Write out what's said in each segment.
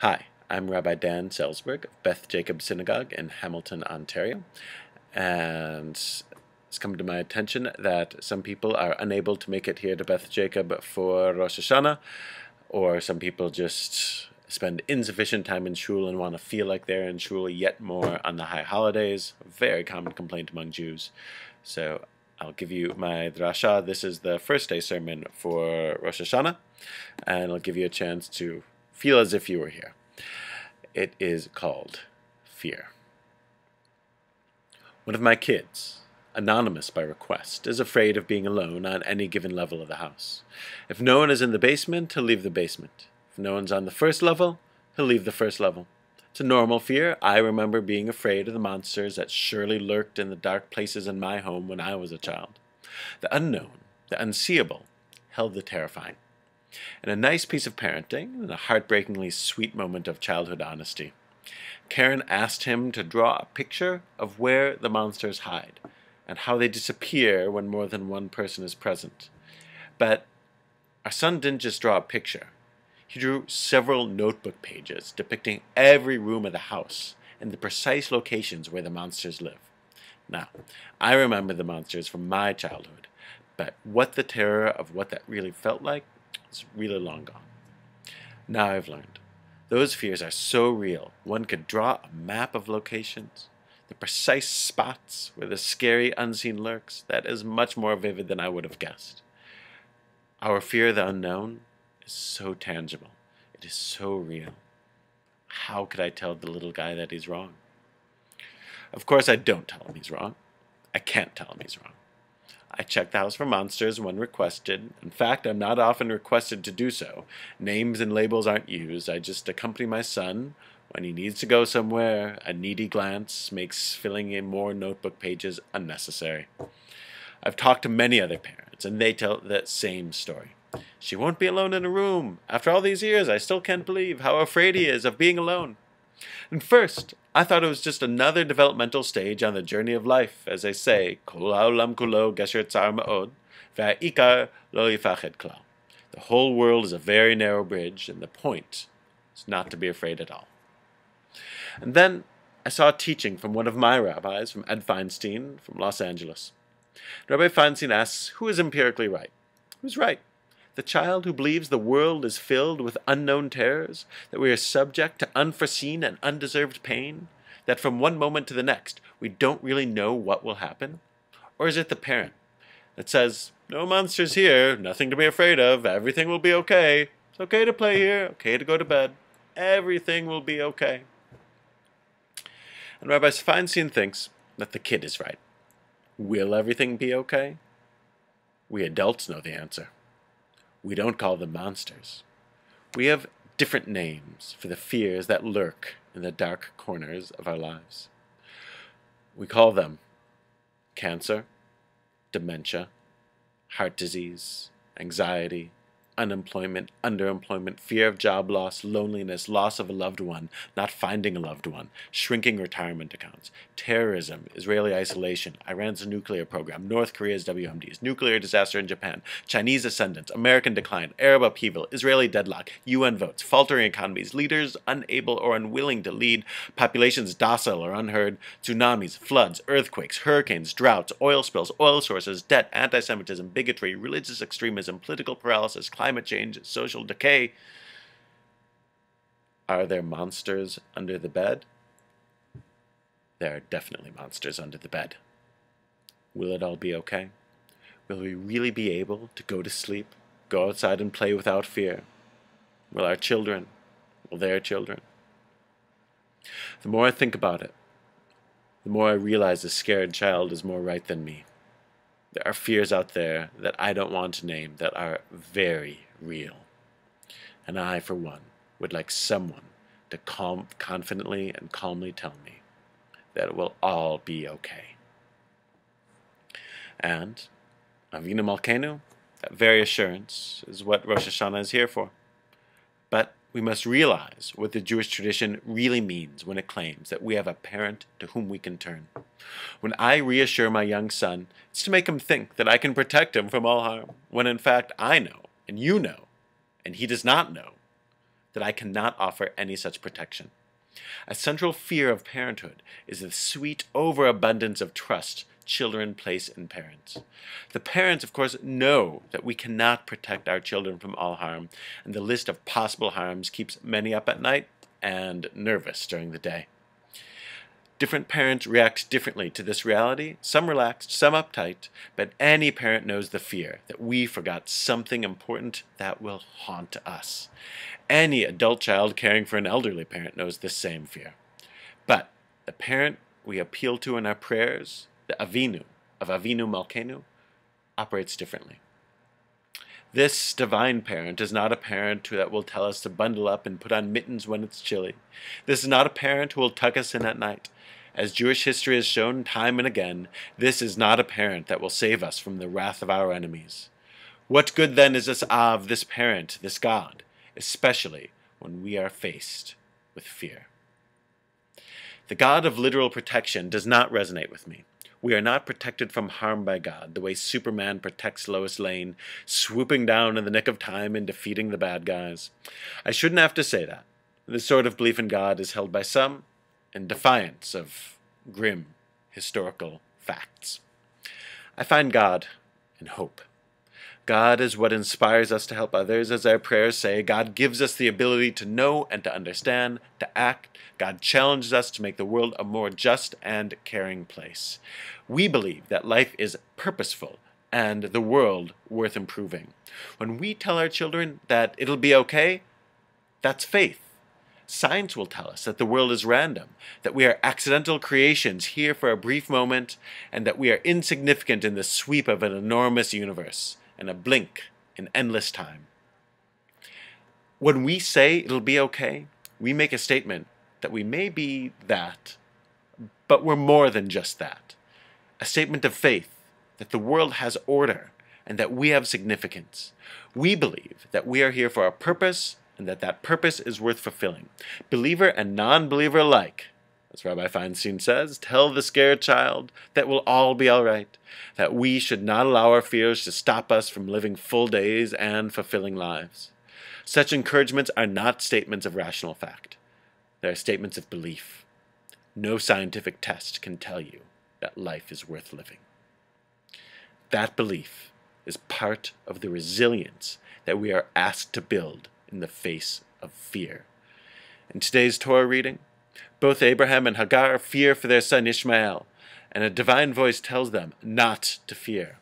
Hi, I'm Rabbi Dan Selsberg of Beth Jacob Synagogue in Hamilton, Ontario, and it's come to my attention that some people are unable to make it here to Beth Jacob for Rosh Hashanah, or some people just spend insufficient time in shul and want to feel like they're in shul yet more on the high holidays. A very common complaint among Jews. So I'll give you my drasha. This is the first day sermon for Rosh Hashanah, and I'll give you a chance to feel as if you were here. It is called Fear. One of my kids, anonymous by request, is afraid of being alone on any given level of the house. If no one is in the basement, he'll leave the basement. If no one's on the first level, he'll leave the first level. It's a normal fear. I remember being afraid of the monsters that surely lurked in the dark places in my home when I was a child. The unknown, the unseeable, held the terrifying. And a nice piece of parenting and a heartbreakingly sweet moment of childhood honesty. Karen asked him to draw a picture of where the monsters hide and how they disappear when more than one person is present. But our son didn't just draw a picture. He drew several notebook pages depicting every room of the house and the precise locations where the monsters live. Now, I remember the monsters from my childhood, but what the terror of what that really felt like is really long gone. Now I've learned. Those fears are so real, one could draw a map of locations, the precise spots where the scary unseen lurks. That is much more vivid than I would have guessed. Our fear of the unknown is so tangible. It is so real. How could I tell the little guy that he's wrong? Of course I don't tell him he's wrong. I can't tell him he's wrong. I check the house for monsters when requested. In fact, I'm not often requested to do so. Names and labels aren't used. I just accompany my son when he needs to go somewhere. A needy glance makes filling in more notebook pages unnecessary. I've talked to many other parents, and they tell that same story. She won't be alone in a room. After all these years, I still can't believe how afraid he is of being alone. And first, I thought it was just another developmental stage on the journey of life. As they say, Kol ha'olam kulo gesher tzar ma'od, ve'ha'ikar lo yifached klal. The whole world is a very narrow bridge, and the point is not to be afraid at all. And then I saw a teaching from one of my rabbis, from Ed Feinstein, from Los Angeles. Rabbi Feinstein asks, who is empirically right? Who's right? The child who believes the world is filled with unknown terrors, that we are subject to unforeseen and undeserved pain, that from one moment to the next we don't really know what will happen? Or is it the parent that says, no monsters here, nothing to be afraid of, everything will be okay, it's okay to play here, okay to go to bed, everything will be okay? And Rabbi Feinstein thinks that the kid is right. Will everything be okay? We adults know the answer. We don't call them monsters. We have different names for the fears that lurk in the dark corners of our lives. We call them cancer, dementia, heart disease, anxiety, unemployment, underemployment, fear of job loss, loneliness, loss of a loved one, not finding a loved one, shrinking retirement accounts, terrorism, Israeli isolation, Iran's nuclear program, North Korea's WMDs, nuclear disaster in Japan, Chinese ascendance, American decline, Arab upheaval, Israeli deadlock, UN votes, faltering economies, leaders unable or unwilling to lead, populations docile or unheard, tsunamis, floods, earthquakes, hurricanes, droughts, oil spills, oil sources, debt, anti-Semitism, bigotry, religious extremism, political paralysis, climate change, social decay. Are there monsters under the bed? There are definitely monsters under the bed. Will it all be okay? Will we really be able to go to sleep, go outside and play without fear? Will our children? Will their children? The more I think about it, the more I realize the scared child is more right than me. There are fears out there that I don't want to name that are very real. And I, for one, would like someone to confidently and calmly tell me that it will all be okay. And Avinu Malkeinu, that very assurance, is what Rosh Hashanah is here for. But we must realize what the Jewish tradition really means when it claims that we have a parent to whom we can turn. When I reassure my young son, it's to make him think that I can protect him from all harm, when in fact I know, and you know, and he does not know, that I cannot offer any such protection. A central fear of parenthood is the sweet overabundance of trust children place in parents. The parents, of course, know that we cannot protect our children from all harm, and the list of possible harms keeps many up at night and nervous during the day. Different parents react differently to this reality, some relaxed, some uptight, but any parent knows the fear that we forgot something important that will haunt us. Any adult child caring for an elderly parent knows this same fear. But the parent we appeal to in our prayers, the Avinu of Avinu Malkeinu, operates differently. This divine parent is not a parent that will tell us to bundle up and put on mittens when it's chilly. This is not a parent who will tuck us in at night. As Jewish history has shown time and again, this is not a parent that will save us from the wrath of our enemies. What good then is this Av, this parent, this God, especially when we are faced with fear? The God of literal protection does not resonate with me. We are not protected from harm by God, the way Superman protects Lois Lane, swooping down in the nick of time and defeating the bad guys. I shouldn't have to say that. This sort of belief in God is held by some in defiance of grim historical facts. I find God in hope. God is what inspires us to help others. As our prayers say, God gives us the ability to know and to understand, to act. God challenges us to make the world a more just and caring place. We believe that life is purposeful and the world worth improving. When we tell our children that it'll be okay, that's faith. Science will tell us that the world is random, that we are accidental creations here for a brief moment, and that we are insignificant in the sweep of an enormous universe, and a blink in endless time. When we say it'll be okay, we make a statement that we may be that, but we're more than just that. A statement of faith that the world has order and that we have significance. We believe that we are here for a purpose and that purpose is worth fulfilling. Believer and non-believer alike, as Rabbi Feinstein says, tell the scared child that we'll all be all right, that we should not allow our fears to stop us from living full days and fulfilling lives. Such encouragements are not statements of rational fact. They are statements of belief. No scientific test can tell you that life is worth living. That belief is part of the resilience that we are asked to build in the face of fear. In today's Torah reading, both Abraham and Hagar fear for their son Ishmael, and a divine voice tells them not to fear.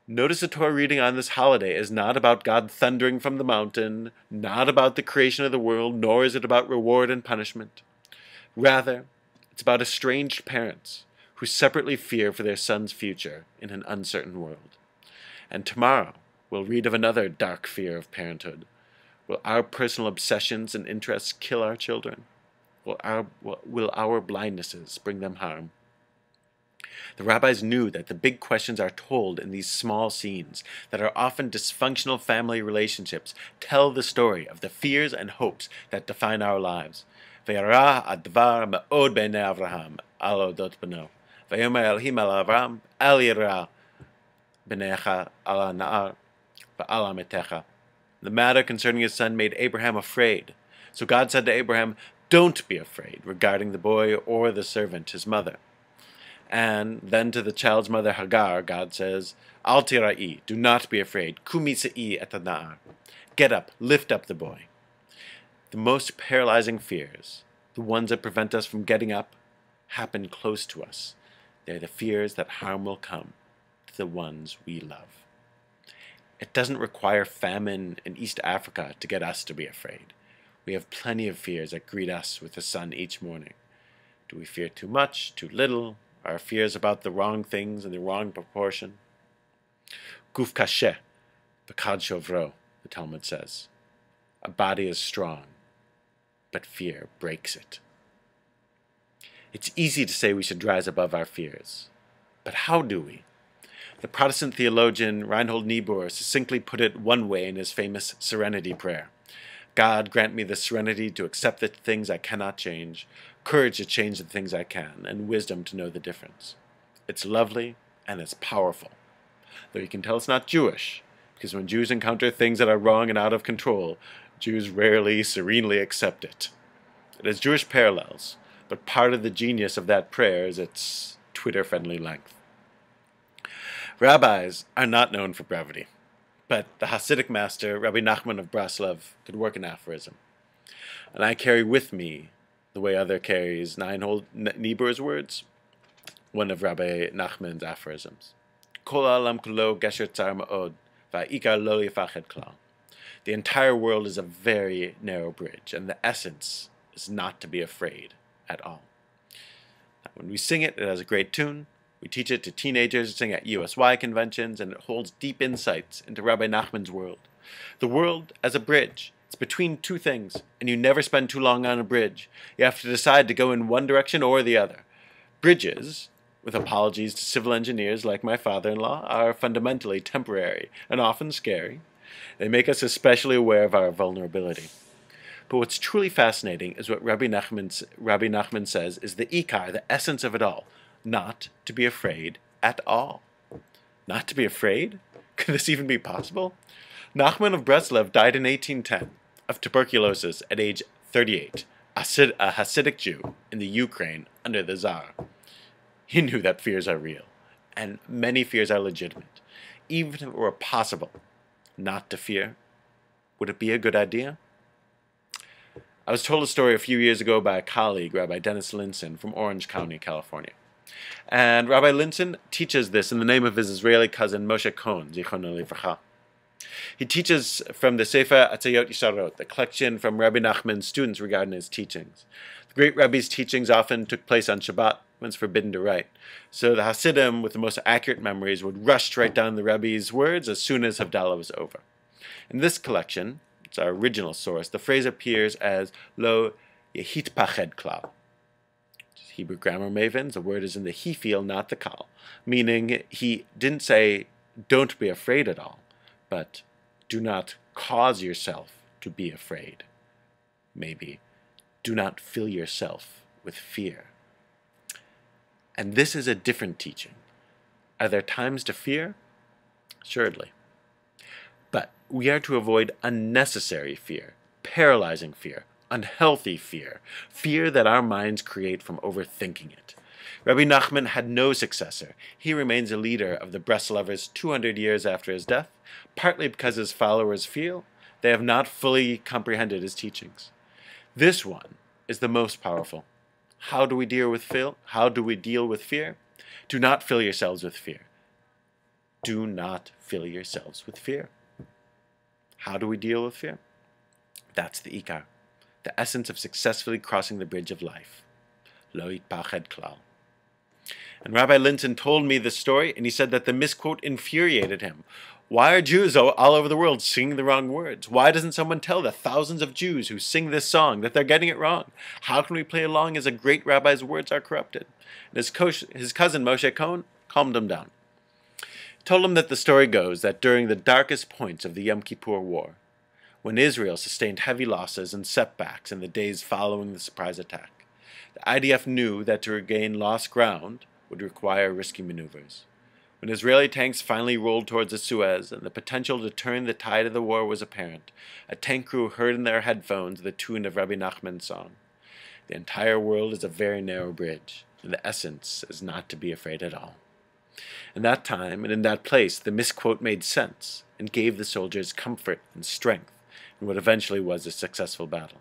Notice the Torah reading on this holiday is not about God thundering from the mountain, not about the creation of the world, nor is it about reward and punishment. Rather, it's about estranged parents who separately fear for their son's future in an uncertain world. And tomorrow, we'll read of another dark fear of parenthood. Will our personal obsessions and interests kill our children? Will our blindnesses bring them harm? The rabbis knew that the big questions are told in these small scenes that are often dysfunctional family relationships tell the story of the fears and hopes that define our lives. V'yara advar me'od b'nei Avraham al odot beno. V'yomer Elohim al Avram al yira b'neicha al ha'na'ar v'al ha'metecha. The matter concerning his son made Abraham afraid. So God said to Abraham, "Don't be afraid regarding the boy or the servant, his mother." And then to the child's mother Hagar, God says, "Al tira'i, do not be afraid. Kumi se'i et hana'ar. Get up, lift up the boy." The most paralyzing fears, the ones that prevent us from getting up, happen close to us. They're the fears that harm will come to the ones we love. It doesn't require famine in East Africa to get us to be afraid. We have plenty of fears that greet us with the sun each morning. Do we fear too much, too little? Are our fears about the wrong things in the wrong proportion? Guf kasheh, v'kad shovro, the Talmud says. A body is strong, but fear breaks it. It's easy to say we should rise above our fears. But how do we? The Protestant theologian Reinhold Niebuhr succinctly put it one way in his famous Serenity Prayer. God, grant me the serenity to accept the things I cannot change, courage to change the things I can, and wisdom to know the difference. It's lovely and it's powerful. Though you can tell it's not Jewish, because when Jews encounter things that are wrong and out of control, Jews rarely serenely accept it. It has Jewish parallels, but part of the genius of that prayer is its Twitter-friendly length. Rabbis are not known for brevity, but the Hasidic master, Rabbi Nachman of Breslov, could work an aphorism. And I carry with me, the way other carries Niebuhr's words, one of Rabbi Nachman's aphorisms. Kol ha'olam kulo gesher tzar ma'od, va'ikar lo yifached klal. The entire world is a very narrow bridge, and the essence is not to be afraid at all. Now, when we sing it, it has a great tune. We teach it to teenagers, sing at USY conventions, and it holds deep insights into Rabbi Nachman's world. The world as a bridge. It's between two things, and you never spend too long on a bridge. You have to decide to go in one direction or the other. Bridges, with apologies to civil engineers like my father-in-law, are fundamentally temporary and often scary. They make us especially aware of our vulnerability. But what's truly fascinating is what Rabbi Nachman says is the ikar, the essence of it all. Not to be afraid at all. Not to be afraid? Could this even be possible? Nachman of Breslov died in 1810 of tuberculosis at age 38, a Hasidic Jew in the Ukraine under the Tsar. He knew that fears are real, and many fears are legitimate. Even if it were possible not to fear, would it be a good idea? I was told a story a few years ago by a colleague, Rabbi Dennis Linson from Orange County, California. And Rabbi Linson teaches this in the name of his Israeli cousin Moshe Cohen, Zichrono Livracha. He teaches from the Sefer Atzayot Yisharot, the collection from Rabbi Nachman's students regarding his teachings. The great Rabbi's teachings often took place on Shabbat, when it's forbidden to write. So the Hasidim, with the most accurate memories, would rush to write down the Rabbi's words as soon as Havdalah was over. In this collection, it's our original source, the phrase appears as Lo Yehitpached Klal. Hebrew grammar mavens, the word is in the he feel, not the kal, meaning he didn't say don't be afraid at all, but do not cause yourself to be afraid. Maybe do not fill yourself with fear. And this is a different teaching. Are there times to fear? Assuredly. But we are to avoid unnecessary fear, paralyzing fear, unhealthy fear, fear that our minds create from overthinking it. Rabbi Nachman had no successor. He remains a leader of the Breslovers 200 years after his death, partly because his followers feel they have not fully comprehended his teachings. This one is the most powerful. How do we deal with fear? How do we deal with fear? Do not fill yourselves with fear. Do not fill yourselves with fear. How do we deal with fear? That's the ikar, the essence of successfully crossing the bridge of life. Lo yitpached klal. And Rabbi Linson told me this story, and he said that the misquote infuriated him. Why are Jews all over the world singing the wrong words? Why doesn't someone tell the thousands of Jews who sing this song that they're getting it wrong? How can we play along as a great rabbi's words are corrupted? And his cousin Moshe Cohen calmed him down. He told him that the story goes that during the darkest points of the Yom Kippur War, when Israel sustained heavy losses and setbacks in the days following the surprise attack, the IDF knew that to regain lost ground would require risky maneuvers. When Israeli tanks finally rolled towards the Suez and the potential to turn the tide of the war was apparent, a tank crew heard in their headphones the tune of Rabbi Nachman's song. The entire world is a very narrow bridge, and the essence is not to be afraid at all. In that time and in that place, the misquote made sense and gave the soldiers comfort and strength in what eventually was a successful battle.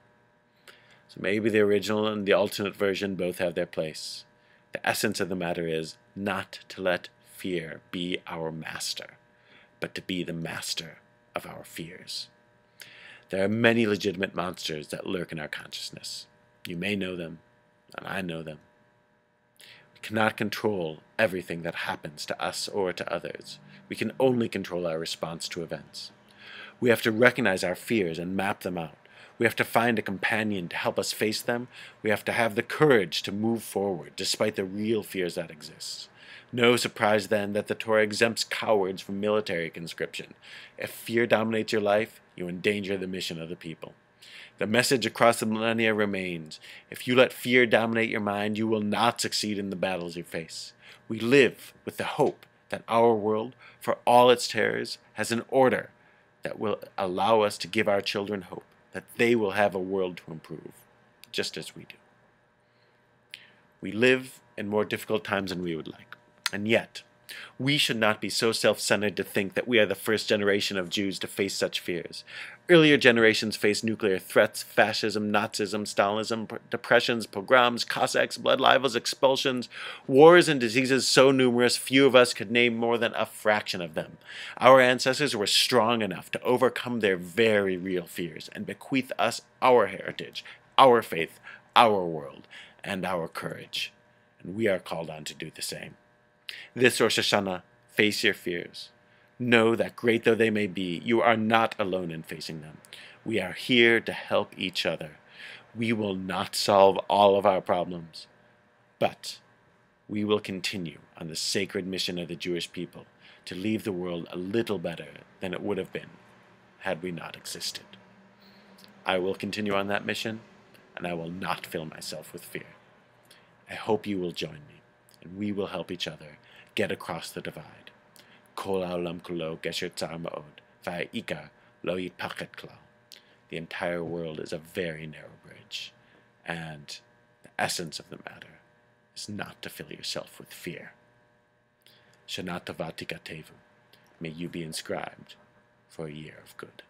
So maybe the original and the alternate version both have their place. The essence of the matter is not to let fear be our master, but to be the master of our fears. There are many legitimate monsters that lurk in our consciousness. You may know them, and I know them. We cannot control everything that happens to us or to others. We can only control our response to events. We have to recognize our fears and map them out. We have to find a companion to help us face them. We have to have the courage to move forward despite the real fears that exist. No surprise then that the Torah exempts cowards from military conscription. If fear dominates your life, you endanger the mission of the people. The message across the millennia remains. If you let fear dominate your mind, you will not succeed in the battles you face. We live with the hope that our world, for all its terrors, has an order that will allow us to give our children hope, that they will have a world to improve, just as we do. We live in more difficult times than we would like, and yet we should not be so self-centered to think that we are the first generation of Jews to face such fears. Earlier generations faced nuclear threats, fascism, Nazism, Stalinism, depressions, pogroms, Cossacks, blood libels, expulsions, wars and diseases so numerous few of us could name more than a fraction of them. Our ancestors were strong enough to overcome their very real fears and bequeath us our heritage, our faith, our world, and our courage. And we are called on to do the same. This Rosh Hashanah, face your fears. Know that great though they may be, you are not alone in facing them. We are here to help each other. We will not solve all of our problems, but we will continue on the sacred mission of the Jewish people to leave the world a little better than it would have been had we not existed. I will continue on that mission, and I will not fill myself with fear. I hope you will join me, and we will help each other get across the divide. Kol ha'olam kulo gesher tzar ma'od, v'ha'ikar lo yitpachet klal. The entire world is a very narrow bridge, and the essence of the matter is not to fill yourself with fear. Shana tova tikatevu. May you be inscribed for a year of good.